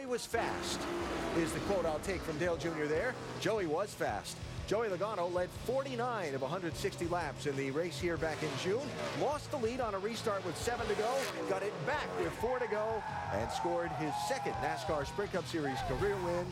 Joey was fast, is the quote I'll take from Dale Jr. there. Joey was fast. Joey Logano led 49 of 160 laps in the race here back in June. Lost the lead on a restart with 7 to go. Got it back with 4 to go and scored his second NASCAR Sprint Cup Series career win.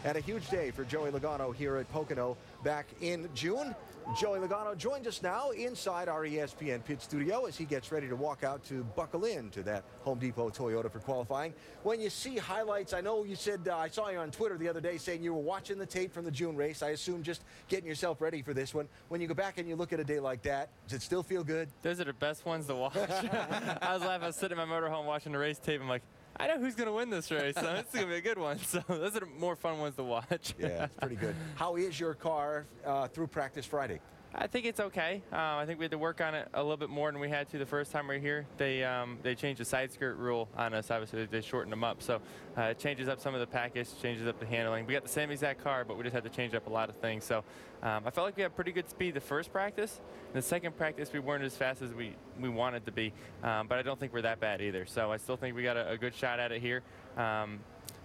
And a huge day for Joey Logano here at Pocono back in June. Joey Logano joins us now inside our ESPN pit studio as he gets ready to walk out to buckle into that Home Depot Toyota for qualifying. When you see highlights, I know you said, I saw you on Twitter the other day saying you were watching the tape from the June race. I assume just getting yourself ready for this one. When you go back and you look at a day like that, does it still feel good? Those are the best ones to watch. I was laughing. I was sitting in my motorhome watching the race tape. I'm like, I know who's going to win this race, so it's going to be a good one. So those are the more fun ones to watch. Yeah, it's pretty good. How is your car through practice Friday? I think it's okay. I think we had to work on it a little bit more than we had to the first time we were here. They changed the side skirt rule on us. Obviously, they shortened them up. So it changes up some of the package, changes up the handling. We got the same exact car, but we just had to change up a lot of things. So I felt like we had pretty good speed the first practice. The second practice, we weren't as fast as we wanted to be. But I don't think we're that bad either. So I still think we got a good shot at it here.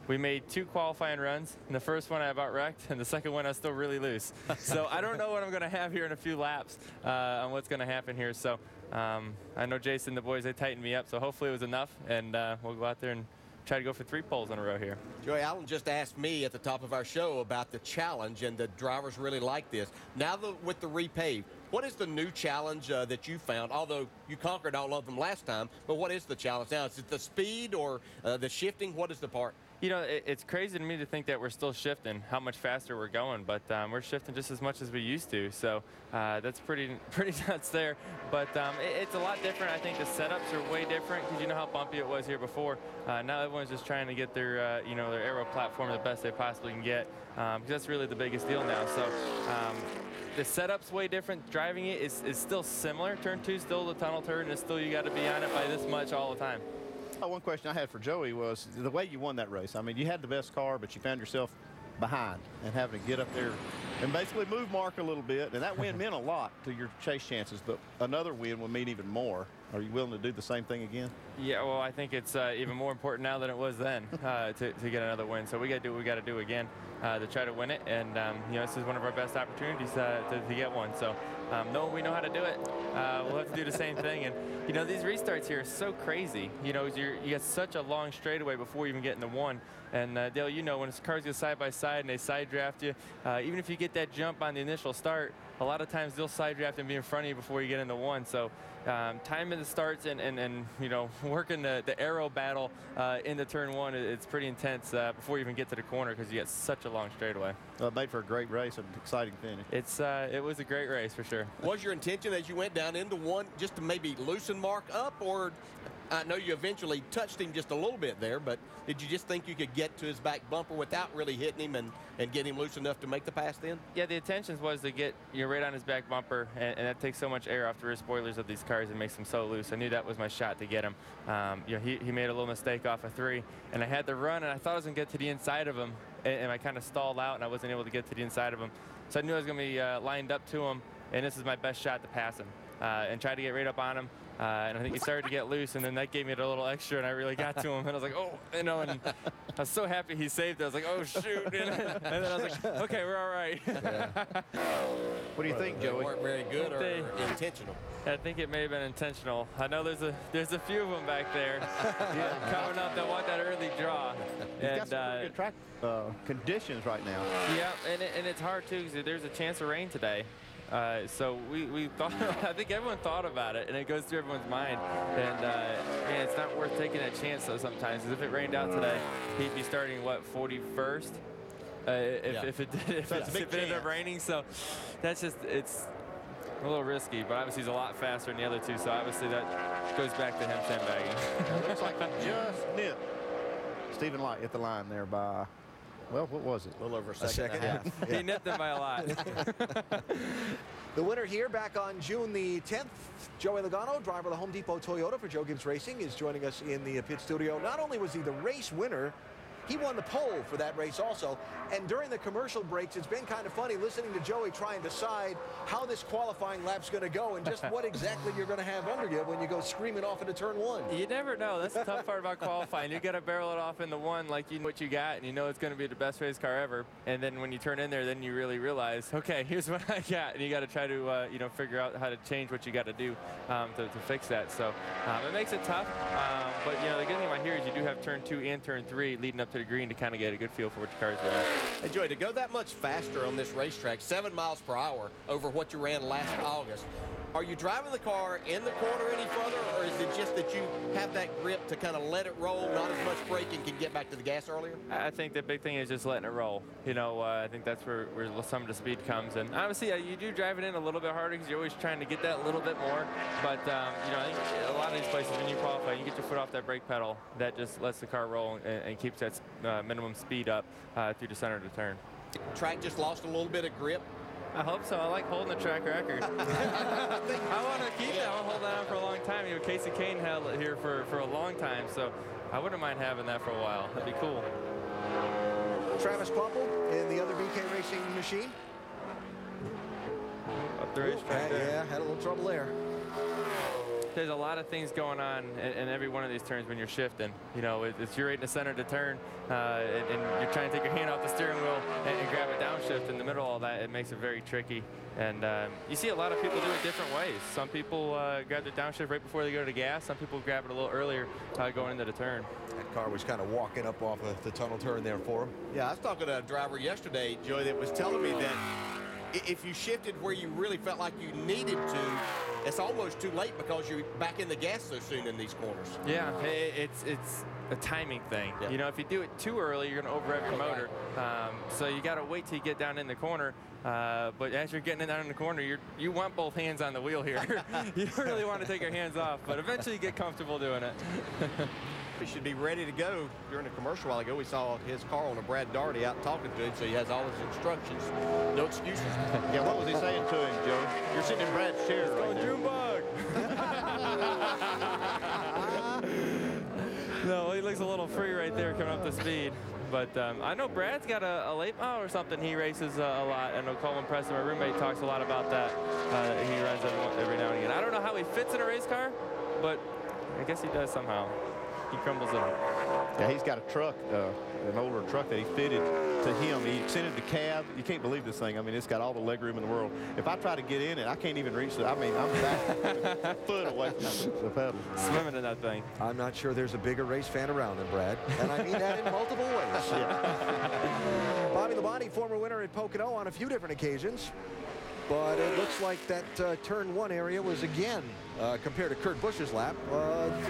We made 2 qualifying runs. In the first one, I about wrecked, and the second one, I was still really loose. So I don't know what I'm going to have here in a few laps on what's going to happen here. So I know Jason, the boys, they tightened me up, so hopefully it was enough, and we'll go out there and try to go for 3 poles in a row here. Joey, Allen just asked me at the top of our show about the challenge, and the drivers really like this. Now with the repave, what is the new challenge that you found? Although you conquered all of them last time, but what is the challenge now? Is it the speed or the shifting? What is the part? You know, it's crazy to me to think that we're still shifting, how much faster we're going, but we're shifting just as much as we used to. So that's pretty nuts there. But it's a lot different. I think the setups are way different because you know how bumpy it was here before. Now everyone's just trying to get their their aero platform the best they possibly can get because that's really the biggest deal now. So the setup's way different. Driving it is still similar. Turn 2 still the tunnel turn, and still you got to be on it by this much all the time. One question I had for Joey was the way you won that race. I mean, you had the best car, but you found yourself behind and having to get up there and basically move Mark a little bit. And that win meant a lot to your chase chances, but another win would mean even more. Are you willing to do the same thing again? Yeah, well, I think it's even more important now than it was then to get another win. So we got to do what we got to do again to try to win it. And, this is one of our best opportunities to get one. So we know how to do it. We'll have to do the same thing. And, these restarts here are so crazy. You get such a long straightaway before you even get into one. And, Dale, when cars go side by side and they side draft you, even if you get that jump on the initial start, a lot of times they'll side draft and be in front of you before you get into one. So time in the starts and working the aero battle into turn 1, it's pretty intense before you even get to the corner because you get such a long straightaway. Well, it made for a great race and an exciting finish. It was a great race for sure. Was your intention as you went down into one just to maybe loosen Mark up, or I know you eventually touched him just a little bit there, but did you just think you could get to his back bumper without really hitting him and get him loose enough to make the pass then? Yeah, the intentions was to get right on his back bumper, and that takes so much air off the rear spoilers of these cars and makes them so loose. I knew that was my shot to get him. He made a little mistake off of 3, and I had to run, and I thought I was going to get to the inside of him, and I kind of stalled out, and I wasn't able to get to the inside of him. So I knew I was going to be lined up to him, and this is my best shot to pass him, and try to get right up on him. And I think he started to get loose, and then that gave me a little extra, and I really got to him. And I was like, oh, and I was so happy he saved it. I was like, oh, shoot. And then I was like, okay, we're all right. Yeah. What do you think, Joey? They weren't very good or intentional? I think it may have been intentional. I know there's a few of them back there coming up that want that early draw. He's got some pretty good track conditions right now. Yeah, and it's hard, too, because there's a chance of rain today. So we thought, I think everyone thought about it, and it goes through everyone's mind. And it's not worth taking that chance though sometimes, because if it rained out today, he'd be starting, 41st? If it ended up raining. So that's just, it's a little risky, but obviously he's a lot faster than the other two, so obviously that goes back to him sandbagging. It looks like he just nipped Stephen Light at the line there by, well, what was it? A little over a second and a half. Yeah. He nipped him by a lot. The winner here back on June the 10th, Joey Logano, driver of the Home Depot Toyota for Joe Gibbs Racing, is joining us in the pit studio. Not only was he the race winner, He won the pole for that race also. And during the commercial breaks, it's been kind of funny listening to Joey try and decide how this qualifying lap's going to go and just what exactly you're going to have under you when you go screaming off into turn 1. You never know. That's the tough part about qualifying. You got to barrel it off in the 1 like you know what you got, and you know it's going to be the best race car ever. And then when you turn in there, then you really realize, okay, here's what I got. And you got to try to, you know, figure out how to change what you got to do to fix that. So it makes it tough. But, you know, the good thing about here is you do have turn 2 and turn 3 leading up to the green to kind of get a good feel for what your car's doing. Hey, Joey, to go that much faster on this racetrack, 7 miles per hour over what you ran last August, are you driving the car in the corner any further, or is it just that you have that grip to kind of let it roll, not as much braking, can get back to the gas earlier? I think the big thing is just letting it roll. You know, I think that's where some of the speed comes. And obviously, you do drive it in a little bit harder because you're always trying to get that little bit more. But, you know, I think a lot of these places, when you qualify, you get your foot off that brake pedal, that just lets the car roll and keeps that minimum speed up through the center of the turn. Track just lost a little bit of grip. I hope so. I like holding the track record. I want to keep that. I want to hold that on for a long time. You know, Casey Kane held it here for a long time, so I wouldn't mind having that for a while. That'd be cool. Travis Plumple in the other BK Racing machine. Up the racetrack there. Yeah, had a little trouble there. There's a lot of things going on in every one of these turns when you're shifting. You know, it's you're right in the center of the turn, and you're trying to take your hand off the steering wheel and grab a downshift in the middle of all that. It makes it very tricky. And you see a lot of people do it different ways. Some people grab their downshift right before they go to gas. Some people grab it a little earlier going into the turn. That car was kind of walking up off of the tunnel turn there for him. Yeah, I was talking to a driver yesterday, Joey, that was telling me that if you shifted where you really felt like you needed to, it's almost too late because you're back in the gas so soon in these corners. Yeah, it's a timing thing. Yeah. You know, if you do it too early, you're going to overrev your motor. So you got to wait till you get down in the corner. But as you're getting down in the corner, you want both hands on the wheel here. You don't really want to take your hands off, but eventually you get comfortable doing it. He should be ready to go. During the commercial a while ago, we saw his car on a Brad Daugherty out talking to him, so he has all his instructions. No excuses. Yeah, what was he saying to him, Joey? You're sitting in Brad's chair right now. Junebug! No, he looks a little free right there coming up to speed. But I know Brad's got a late model or something. He races a lot. I know Colin Preston, my roommate, talks a lot about that. He runs every now and again. I don't know how he fits in a race car, but I guess he does somehow. He crumbles in it. Yeah, he's got a truck, an older truck that he fitted to him. He extended the cab. You can't believe this thing. I mean, it's got all the leg room in the world. If I try to get in it, I can't even reach it. I mean, I'm back a foot away from the pedal. Swimming in that thing. I'm not sure there's a bigger race fan around than Brad, and I mean that in multiple ways. Yeah. Bobby Labonte, former winner at Pocono on a few different occasions. But it looks like that turn 1 area was, again, compared to Kurt Busch's lap,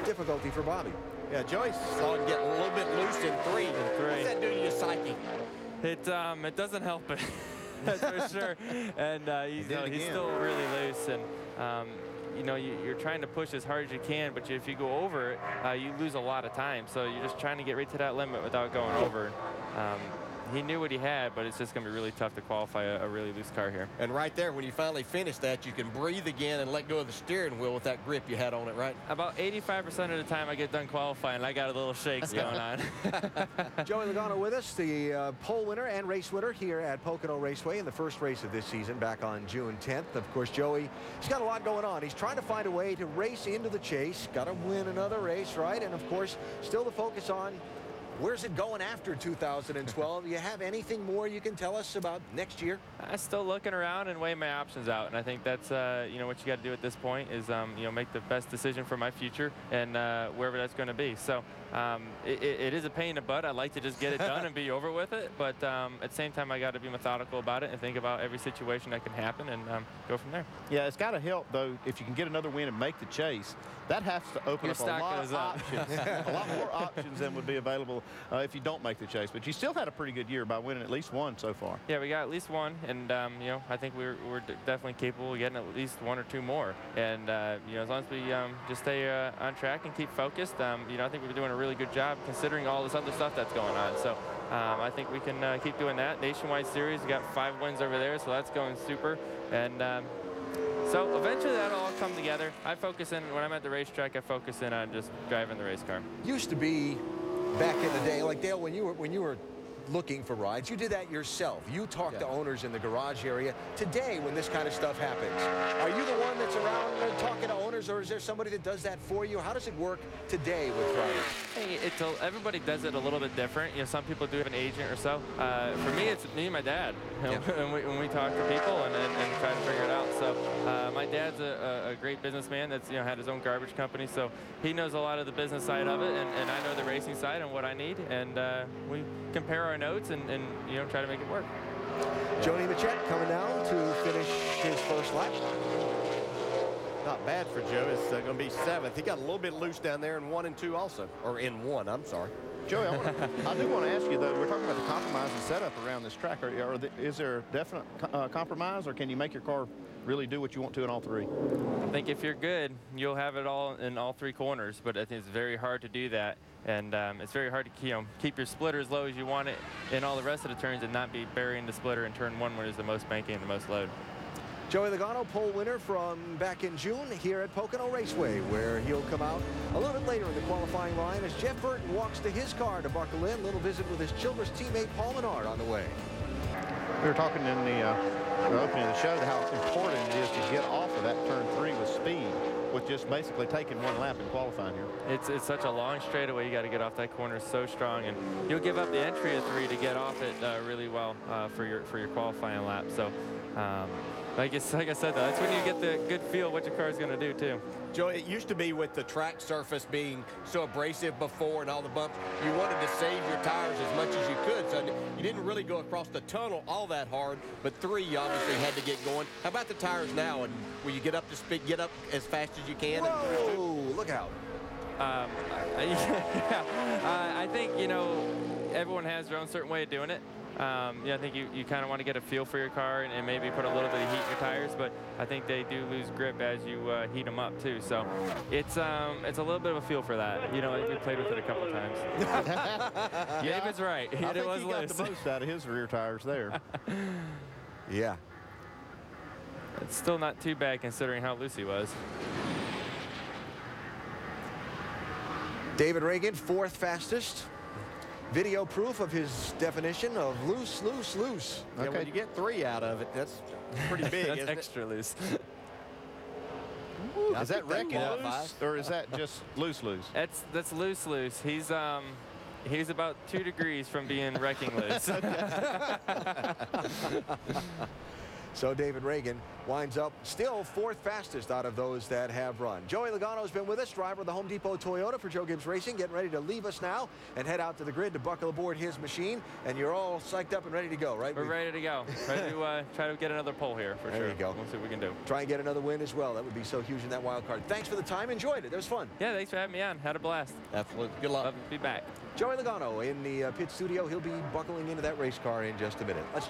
difficulty for Bobby. Yeah, Joey saw him get a little bit loose in 3. What's that do to your psyche? It doesn't help it. That's for sure. And he's still really loose. And you know, you're trying to push as hard as you can, but if you go over it, you lose a lot of time. So you're just trying to get right to that limit without going over. He knew what he had, but it's just going to be really tough to qualify a really loose car here. And right there, when you finally finish that, you can breathe again and let go of the steering wheel with that grip you had on it, right? About 85% of the time I get done qualifying, I got a little shakes going on. Joey Logano with us, the pole winner and race winner here at Pocono Raceway in the first race of this season back on June 10th. Of course, Joey, he's got a lot going on. He's trying to find a way to race into the chase, got to win another race, right? And, of course, still the focus on where's it going after 2012? You have anything more you can tell us about next year? I'm still looking around and weighing my options out, and I think that's you know, what you got to do at this point is you know, make the best decision for my future and wherever that's going to be. So it is a pain in the butt. I'd like to just get it done and be over with it, but at the same time I got to be methodical about it and think about every situation that can happen and go from there. Yeah, it's got to help though if you can get another win and make the chase. That has to open up a lot of options, a lot more options than would be available if you don't make the chase. But you still had a pretty good year by winning at least one so far. Yeah, we got at least one, and you know, I think we're definitely capable of getting at least 1 or 2 more. And you know, as long as we just stay on track and keep focused, you know, I think we're doing a really good job considering all this other stuff that's going on. So I think we can keep doing that. Nationwide Series, we got 5 wins over there, so that's going super. And so eventually that'll all come together. I focus in, when I'm at the racetrack, I focus in on just driving the race car. Used to be back in the day, like Dale, when you were looking for rides, you did that yourself. You talked to owners in the garage area. Today, when this kind of stuff happens, are you the one that's around talking to owners, or is there somebody that does that for you? How does it work today with drivers? Hey, everybody does it a little bit different. You know, some people do have an agent or so. For me, it's me and my dad. You know, when we talk to people and try to figure it out. So my dad's a great businessman that's had his own garbage company, so he knows a lot of the business side of it, and I know the racing side and what I need, and we compare our notes and try to make it work. Joni Machette coming down to finish his first lap. Not bad for Joe. It's going to be 7th. He got a little bit loose down there in 1 and 2 also, or in 1. I'm sorry. Joey, I do want to ask you, though, we're talking about the compromise and setup around this track. Is there a definite compromise, or can you make your car really do what you want to in all 3? I think if you're good, you'll have it all in all 3 corners, but I think it's very hard to do that. And it's very hard to keep your splitter as low as you want it in all the rest of the turns and not be burying the splitter in turn 1 when there's the most banking and the most load. Joey Logano, pole winner from back in June here at Pocono Raceway, where he'll come out a little bit later in the qualifying line as Jeff Burton walks to his car to buckle in. Little visit with his Childress teammate Paul Menard on the way. We were talking in the opening of the show how important it is to get off of that turn 3 with speed, with just basically taking 1 lap in qualifying here. It's such a long straightaway. You got to get off that corner so strong, and you'll give up the entry of 3 to get off it really well for your qualifying lap. So, like I said, though, that's when you get the good feel what your car is going to do too. Joe, it used to be with the track surface being so abrasive before and all the bumps, you wanted to save your tires as much as you could. So you didn't really go across the tunnel all that hard, but 3 you obviously had to get going. How about the tires now? And will you get up to speed, get up as fast as you can? Whoa, look out. I think, everyone has their own certain way of doing it. I think you kind of want to get a feel for your car and maybe put a little bit of heat in your tires, but I think they do lose grip as you heat them up too. So it's a little bit of a feel for that. We played with it a couple times. David's right. I think he got the most out of his rear tires there. Yeah. It's still not too bad considering how loose he was. David Reagan, 4th fastest. Video proof of his definition of loose, loose, loose. Yeah, when you get 3 out of it, that's pretty big. That's isn't extra loose. Is that wrecking loose, or is that just loose, loose? That's loose, loose. He's about 2 degrees from being wrecking loose. So David Reagan winds up still 4th fastest out of those that have run. Joey Logano has been with us, driver of the Home Depot Toyota for Joe Gibbs Racing, getting ready to leave us now and head out to the grid to buckle aboard his machine. And you're all psyched up and ready to go, right? We're ready to go. Ready to try to get another pole here for sure. There you go. We'll see what we can do. Try and get another win as well. That would be so huge in that wild card. Thanks for the time. Enjoyed it. It was fun. Yeah, thanks for having me on. Had a blast. Absolutely. Good luck. Love to be back. Joey Logano in the pit studio. He'll be buckling into that race car in just a minute. Let's